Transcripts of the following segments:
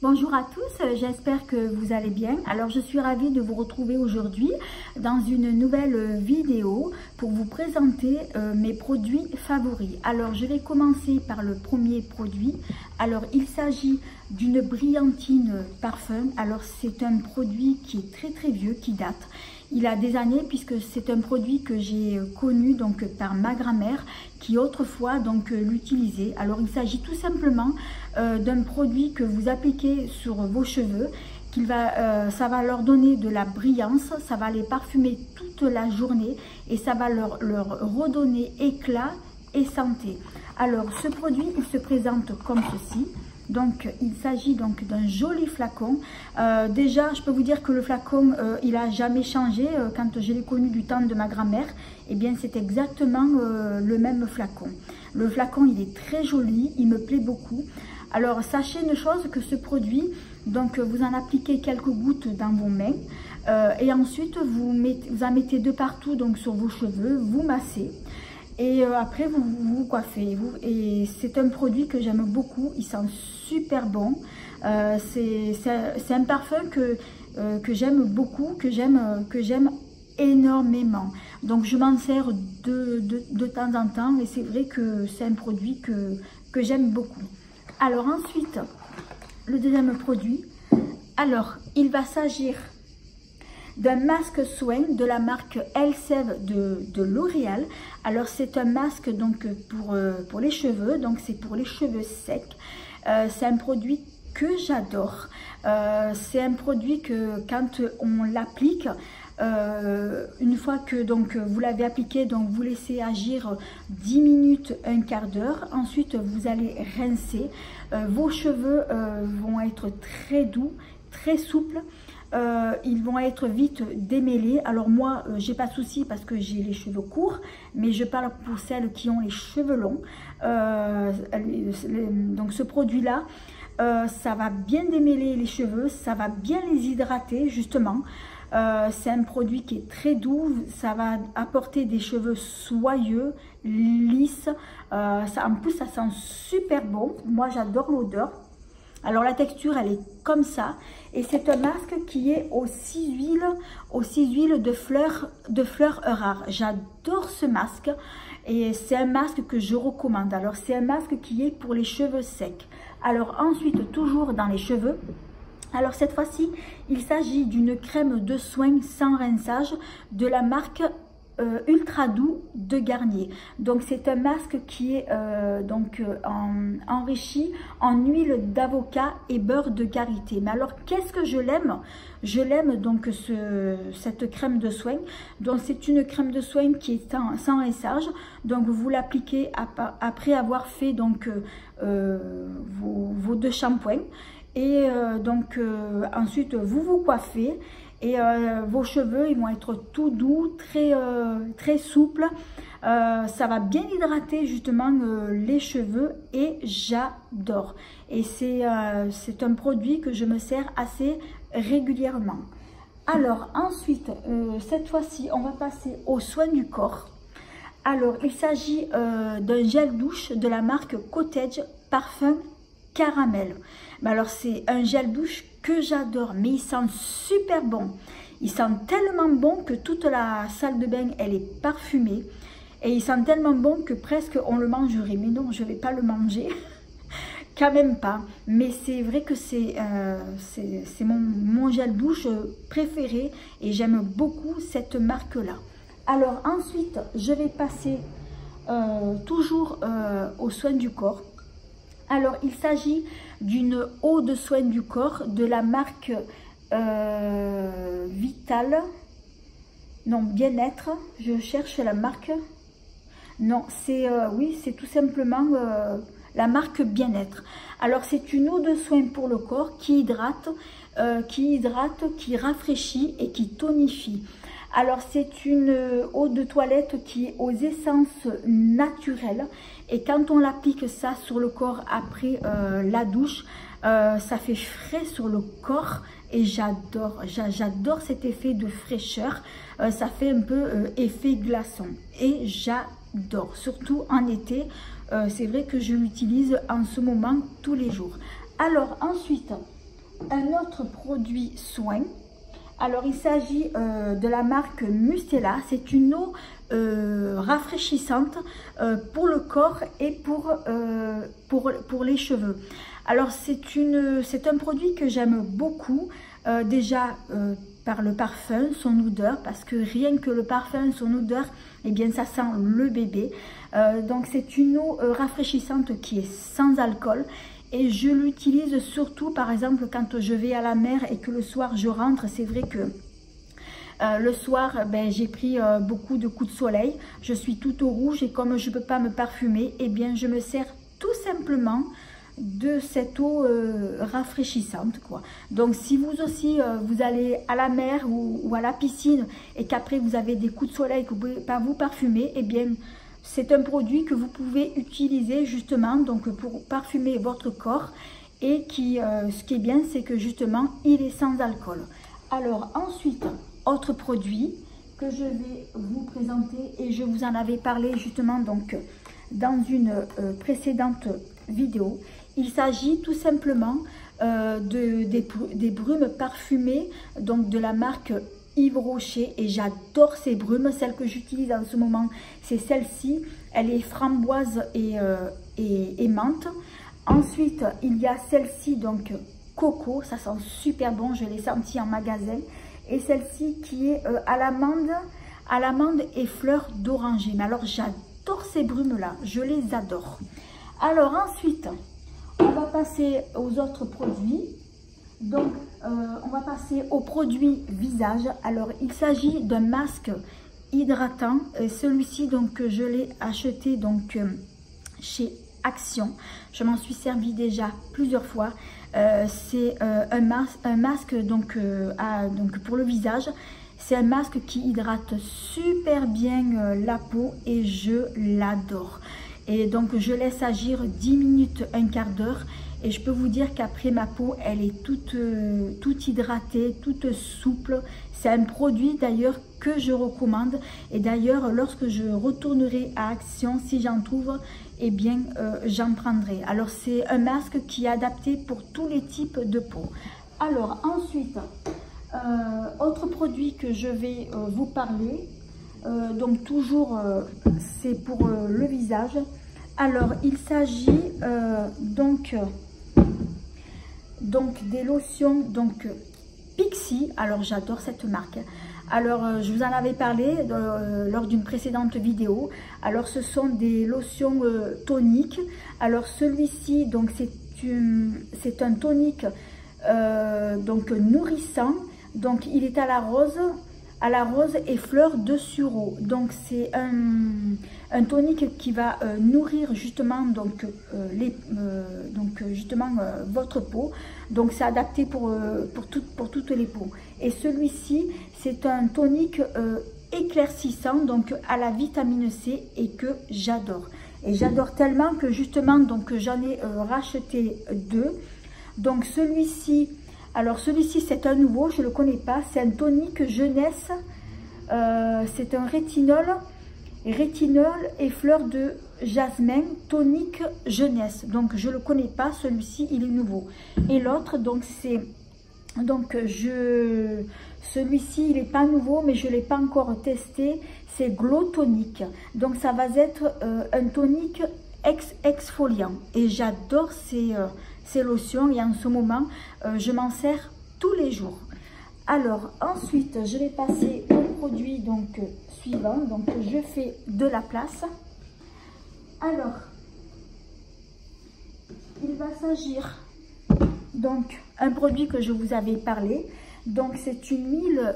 Bonjour à tous, j'espère que vous allez bien. Alors je suis ravie de vous retrouver aujourd'hui dans une nouvelle vidéo pour vous présenter mes produits favoris. Alors je vais commencer par le premier produit. Alors il s'agit d'une brillantine parfum. Alors c'est un produit qui est très vieux, qui date. Il a des années puisque c'est un produit que j'ai connu donc par ma grand-mère qui autrefois donc l'utilisait. Alors il s'agit tout simplement d'un produit que vous appliquez sur vos cheveux, ça va leur donner de la brillance, ça va les parfumer toute la journée et ça va leur redonner éclat et santé. Alors ce produit il se présente comme ceci. Donc il s'agit donc d'un joli flacon. Déjà je peux vous dire que le flacon il a jamais changé. Quand je l'ai connu du temps de ma grand-mère, et bien c'est exactement le même flacon. Le flacon il est très joli, il me plaît beaucoup. Alors sachez une chose, que ce produit, donc vous en appliquez quelques gouttes dans vos mains et ensuite vous en mettez de partout donc sur vos cheveux, vous massez. Et après vous vous coiffez. Et c'est un produit que j'aime beaucoup, il sent super bon. C'est un parfum que j'aime beaucoup, que j'aime énormément. Donc je m'en sers de temps en temps et c'est vrai que c'est un produit que j'aime beaucoup. Alors ensuite, le deuxième produit, alors il va s'agir d'un masque soin de la marque Elseve de L'Oréal. Alors c'est un masque donc pour les cheveux, donc c'est pour les cheveux secs. C'est un produit que j'adore. C'est un produit que quand on l'applique, une fois que donc vous l'avez appliqué, donc vous laissez agir 10 minutes, un quart d'heure. Ensuite vous allez rincer. Vos cheveux vont être très doux, très souples. Ils vont être vite démêlés. Alors moi j'ai pas de souci parce que j'ai les cheveux courts, mais je parle pour celles qui ont les cheveux longs. Donc ce produit là ça va bien démêler les cheveux, ça va bien les hydrater justement. C'est un produit qui est très doux, ça va apporter des cheveux soyeux, lisses. En plus ça sent super bon, moi j'adore l'odeur. Alors la texture elle est comme ça et c'est un masque qui est aux 6 huiles de fleurs rares. J'adore ce masque et c'est un masque que je recommande. Alors c'est un masque qui est pour les cheveux secs. Alors ensuite toujours dans les cheveux, alors cette fois-ci il s'agit d'une crème de soin sans rinçage de la marque Ultra Doux de Garnier. Donc c'est un masque qui est enrichi en huile d'avocat et beurre de karité. Mais alors qu'est-ce que je l'aime? Je l'aime donc cette crème de soin. Donc c'est une crème de soin qui est sans rinçage. Donc vous l'appliquez après avoir fait donc vos deux shampoings. Et ensuite vous vous coiffez. Et vos cheveux ils vont être tout doux, très souples. Ça va bien hydrater justement les cheveux et j'adore. Et c'est un produit que je me sers assez régulièrement. Alors ensuite, cette fois-ci, on va passer aux soins du corps. Alors il s'agit d'un gel douche de la marque Cottage Parfum Caramel. Mais alors c'est un gel douche que j'adore, mais il sent super bon. Il sent tellement bon que toute la salle de bain elle est parfumée et il sent tellement bon que presque on le mangerait. Mais non, je vais pas le manger, quand même pas. Mais c'est vrai que c'est mon gel douche préféré et j'aime beaucoup cette marque là. Alors ensuite je vais passer toujours aux soins du corps. Alors il s'agit d'une eau de soin du corps de la marque Vital, non Bien-être, je cherche la marque, non c'est oui c'est tout simplement la marque Bien-être. Alors c'est une eau de soin pour le corps qui hydrate, qui rafraîchit et qui tonifie. Alors c'est une eau de toilette qui est aux essences naturelles et quand on l'applique ça sur le corps après la douche, ça fait frais sur le corps et j'adore cet effet de fraîcheur. Ça fait un peu effet glaçon et j'adore, surtout en été. C'est vrai que je l'utilise en ce moment tous les jours. Alors ensuite, un autre produit soin. Alors il s'agit de la marque Mustela. C'est une eau rafraîchissante pour le corps et pour les cheveux. Alors c'est un produit que j'aime beaucoup, déjà par le parfum, son odeur, parce que rien que le parfum, son odeur, eh bien ça sent le bébé. Donc c'est une eau rafraîchissante qui est sans alcool. Et je l'utilise surtout, par exemple, quand je vais à la mer et que le soir je rentre. C'est vrai que le soir, j'ai pris beaucoup de coups de soleil. Je suis toute au rouge et comme je ne peux pas me parfumer, eh bien, je me sers tout simplement de cette eau rafraîchissante, quoi. Donc, si vous aussi, vous allez à la mer ou à la piscine et qu'après, vous avez des coups de soleil que vous ne pouvez pas vous parfumer, eh bien, c'est un produit que vous pouvez utiliser justement donc pour parfumer votre corps et ce qui est bien, c'est que justement, il est sans alcool. Alors ensuite, autre produit que je vais vous présenter et je vous en avais parlé justement donc dans une précédente vidéo. Il s'agit tout simplement des brumes parfumées donc de la marque Yves Rocher et j'adore ces brumes. Celle que j'utilise en ce moment, c'est celle-ci. Elle est framboise et menthe. Ensuite, il y a celle-ci, donc coco. Ça sent super bon, je l'ai senti en magasin. Et celle-ci qui est à l'amande et fleurs d'oranger. Mais alors, j'adore ces brumes-là. Je les adore. Alors ensuite, on va passer aux autres produits. Donc, on va passer au produit visage. Alors, il s'agit d'un masque hydratant. Celui-ci, donc, je l'ai acheté donc chez Action. Je m'en suis servi déjà plusieurs fois. C'est un masque donc pour le visage. C'est un masque qui hydrate super bien la peau et je l'adore. Et donc, je laisse agir 10 minutes, un quart d'heure. Et je peux vous dire qu'après, ma peau, elle est toute hydratée, toute souple. C'est un produit d'ailleurs que je recommande. Et d'ailleurs, lorsque je retournerai à Action, si j'en trouve, eh bien, j'en prendrai. Alors, c'est un masque qui est adapté pour tous les types de peau. Alors, ensuite, autre produit que je vais vous parler. Donc, toujours, c'est pour le visage. Alors, il s'agit donc des lotions Pixi. Alors, j'adore cette marque. Alors, je vous en avais parlé lors d'une précédente vidéo. Alors, ce sont des lotions toniques. Alors, celui-ci, donc, c'est un tonique donc nourrissant. Donc, il est à la rose et fleurs de sureau. Donc, c'est un tonique qui va nourrir justement votre peau. Donc, c'est adapté pour toutes les peaux. Et celui-ci, c'est un tonique éclaircissant, donc à la vitamine C et que j'adore. Et j'adore tellement que justement, donc j'en ai racheté deux. Donc, celui-ci... Alors, celui-ci, c'est un nouveau, je ne le connais pas. C'est un tonique jeunesse. C'est un rétinol et fleurs de jasmin, tonique jeunesse. Donc, je ne le connais pas. Celui-ci, il est nouveau. Et l'autre, donc, c'est... Donc, celui-ci, il n'est pas nouveau, mais je ne l'ai pas encore testé. C'est Glow Tonique. Donc, ça va être un tonique exfoliant. Et j'adore ces lotions et en ce moment je m'en sers tous les jours. Alors ensuite je vais passer au produit donc suivant. Donc je fais de la place. Alors il va s'agir donc un produit que je vous avais parlé. Donc c'est une huile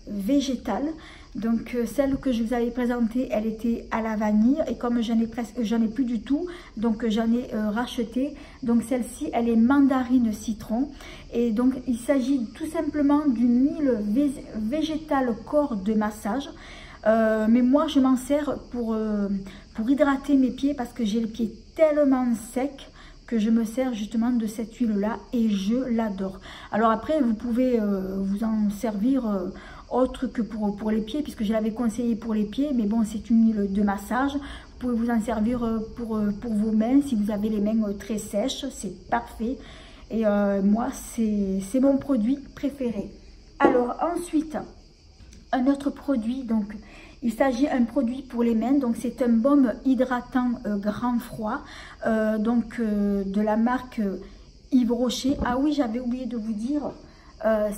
végétale. Donc celle que je vous avais présentée, elle était à la vanille et comme j'en ai plus du tout, donc j'en ai racheté. Donc celle-ci, elle est mandarine citron et donc il s'agit tout simplement d'une huile végétale corps de massage. Mais moi je m'en sers pour hydrater mes pieds parce que j'ai les pieds tellement secs que je me sers justement de cette huile là et je l'adore. Alors après vous pouvez vous en servir autre que pour les pieds puisque je l'avais conseillé pour les pieds, mais bon c'est une huile de massage. Vous pouvez vous en servir pour vos mains si vous avez les mains très sèches, c'est parfait. Et moi, c'est mon produit préféré. Alors ensuite, un autre produit, donc il s'agit d'un produit pour les mains, donc c'est un baume hydratant grand froid, de la marque Yves Rocher. Ah oui, j'avais oublié de vous dire,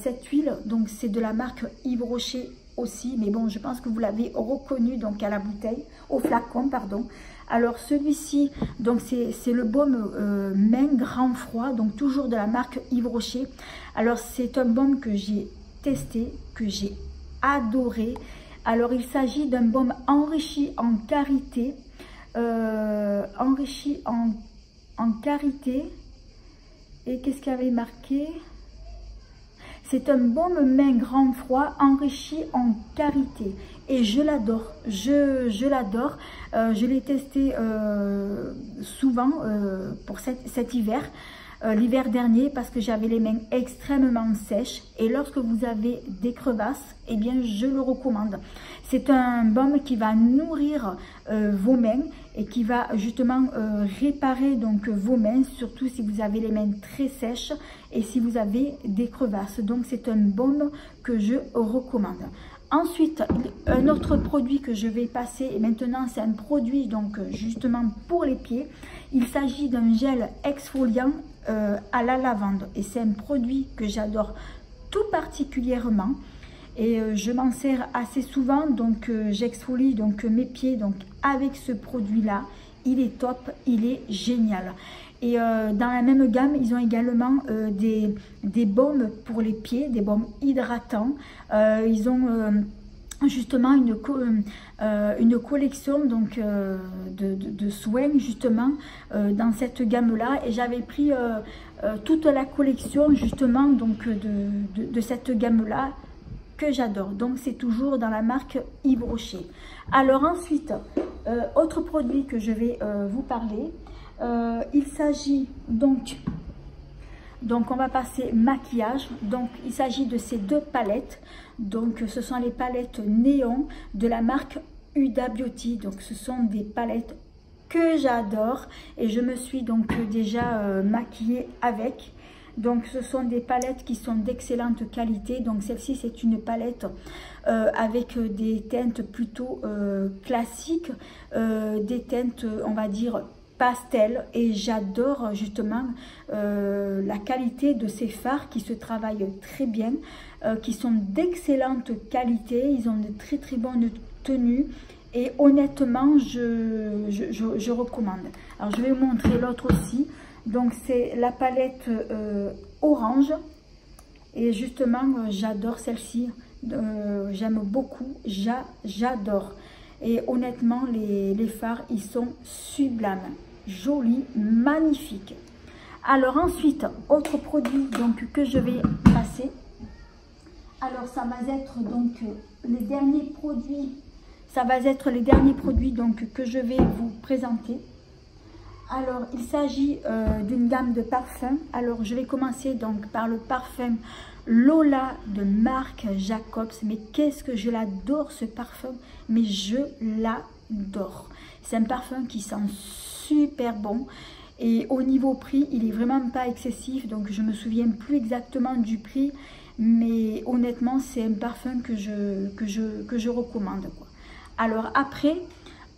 cette huile, donc c'est de la marque Yves Rocher aussi, mais bon, je pense que vous l'avez reconnu donc à la bouteille, au flacon, pardon. Alors celui-ci, donc c'est le baume main grand froid, donc toujours de la marque Yves Rocher. Alors c'est un baume que j'ai testé, que j'ai adoré. Alors il s'agit d'un baume enrichi en karité, et qu'est-ce qu'il y avait marqué? C'est un baume main grand froid enrichi en karité et je l'adore, je l'adore. Je l'ai testé souvent pour cet hiver, l'hiver dernier, parce que j'avais les mains extrêmement sèches et lorsque vous avez des crevasses, eh bien je le recommande. C'est un baume qui va nourrir vos mains et qui va justement réparer donc vos mains, surtout si vous avez les mains très sèches et si vous avez des crevasses. Donc c'est un baume que je recommande. Ensuite, un autre produit que je vais passer, et maintenant c'est un produit donc justement pour les pieds. Il s'agit d'un gel exfoliant à la lavande et c'est un produit que j'adore tout particulièrement. Et je m'en sers assez souvent, donc j'exfolie donc mes pieds donc avec ce produit là. Il est top, il est génial. Et dans la même gamme, ils ont également des baumes pour les pieds, des baumes hydratants. Ils ont justement une collection donc de soins justement dans cette gamme là, et j'avais pris toute la collection justement donc de cette gamme là que j'adore. Donc c'est toujours dans la marque Yves Rocher. Alors ensuite, autre produit que je vais vous parler, il s'agit donc on va passer maquillage. Donc il s'agit de ces deux palettes, donc ce sont les palettes néon de la marque Huda Beauty. Donc ce sont des palettes que j'adore et je me suis donc déjà maquillée avec. Donc ce sont des palettes qui sont d'excellente qualité. Donc celle-ci c'est une palette avec des teintes plutôt classiques, des teintes on va dire pastel, et j'adore justement la qualité de ces fards qui se travaillent très bien, qui sont d'excellente qualité. Ils ont de très très bonnes tenues et honnêtement je recommande. Alors je vais vous montrer l'autre aussi. Donc c'est la palette orange et justement j'adore celle-ci, j'aime beaucoup, j'adore. Et honnêtement les fards ils sont sublimes, jolis, magnifiques. Alors ensuite, autre produit donc que je vais passer. Alors ça va être donc les derniers produits, donc que je vais vous présenter. Alors, il s'agit d'une gamme de parfums. Alors, je vais commencer donc par le parfum Lola de Marc Jacobs. Mais qu'est-ce que je l'adore ce parfum, mais je l'adore. C'est un parfum qui sent super bon. Et au niveau prix, il est vraiment pas excessif. Donc, je me souviens plus exactement du prix. Mais honnêtement, c'est un parfum que je recommande, quoi. Alors après,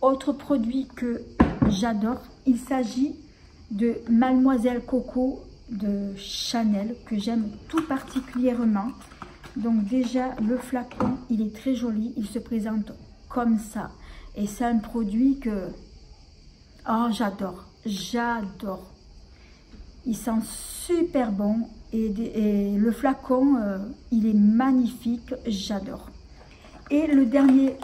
autre produit que j'adore, il s'agit de Mademoiselle Coco de Chanel, que j'aime tout particulièrement. Donc déjà le flacon il est très joli, il se présente comme ça et c'est un produit que j'adore, il sent super bon et le flacon il est magnifique, j'adore. Et le dernier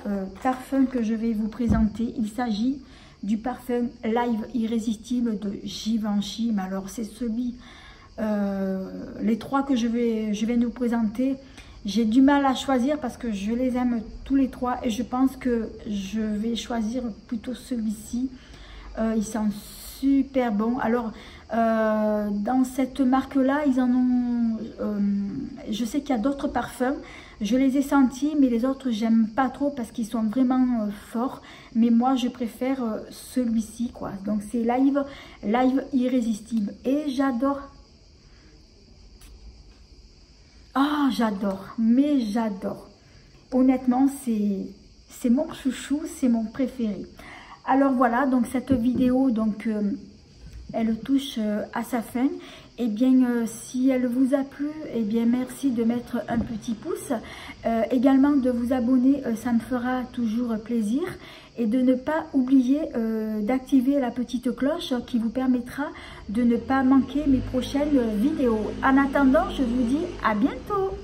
parfum que je vais vous présenter, il s'agit du parfum Live Irrésistible de Givenchy. Mais alors c'est celui, les trois que je vais nous présenter, j'ai du mal à choisir parce que je les aime tous les trois et je pense que je vais choisir plutôt celui-ci. Il sent super bon. Alors dans cette marque là ils en ont, je sais qu'il y a d'autres parfums, je les ai sentis mais les autres j'aime pas trop parce qu'ils sont vraiment forts, mais moi je préfère celui-ci quoi. Donc c'est Live Irrésistible et j'adore j'adore, mais j'adore. Honnêtement, c'est mon chouchou, c'est mon préféré. Alors voilà, donc cette vidéo, donc elle touche à sa fin. Et bien, si elle vous a plu, et bien merci de mettre un petit pouce. Également de vous abonner, ça me fera toujours plaisir. Et de ne pas oublier d'activer la petite cloche qui vous permettra de ne pas manquer mes prochaines vidéos. En attendant, je vous dis à bientôt.